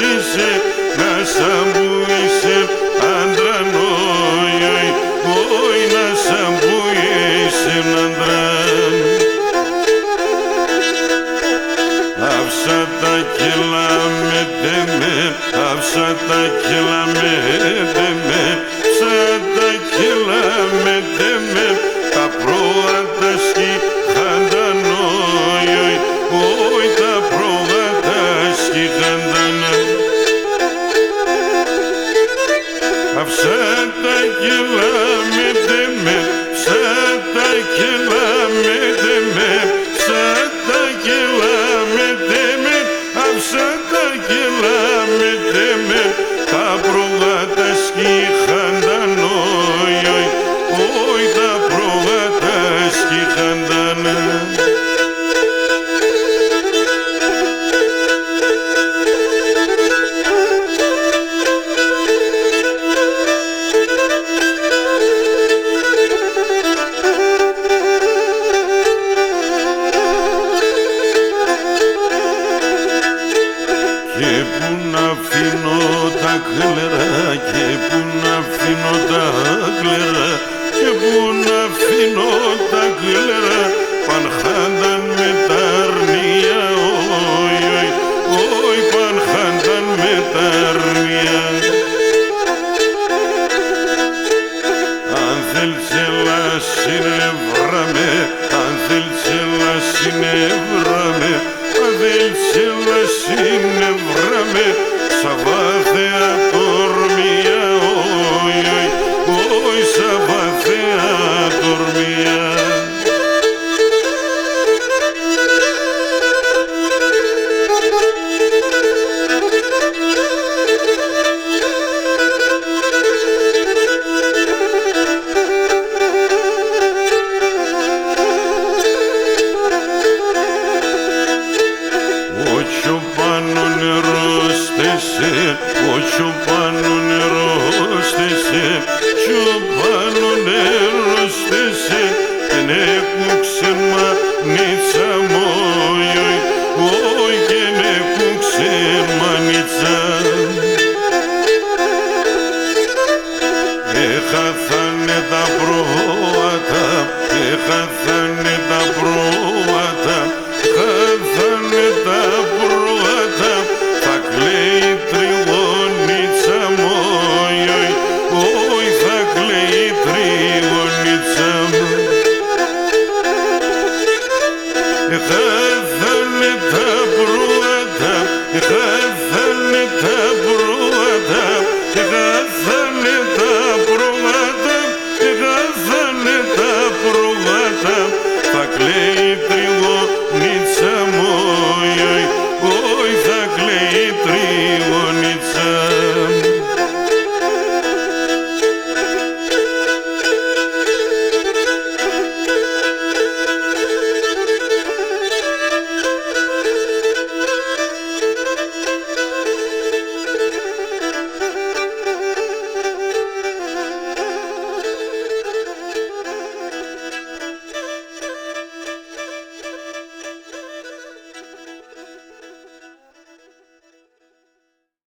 είσαι, να σαν που είσαι άντρανο, όι να σαν που είσαι άντραν. Άφησα τα κιλά με τεμέ, άφησα τα κιλά με τεμέ, άφησα τα κιλά με τεμέ, τα πρόβατα σκηχαντανό, όι τα πρόβατα σκηχαντανό. Άφησα τα κιλά με τεμέ, άφησα τα κιλά με τεμέ, άφησα τα κιλά με τεμέ, άφησα τα κιλά με τεμέ, τα πρόβατα σκηχαντανό, όι τα πρόβατα σκηχαντανό. Και που να αφήνω τα κλερά, και που να αφήνω τα κλερά, και που να αφήνω τα κλερά, πανχάνταν με τα αρνία, όι πανχάνταν με τα αρνία. Αν θέλεις έλα συνεύραμε, αν θέλεις έλα συνεύραμε, αν θέλεις έλα συνεύραμε, σα βάθεα τορμία, όι σα βάθεα τορμία. Ocho pano ne rostese, ocho pano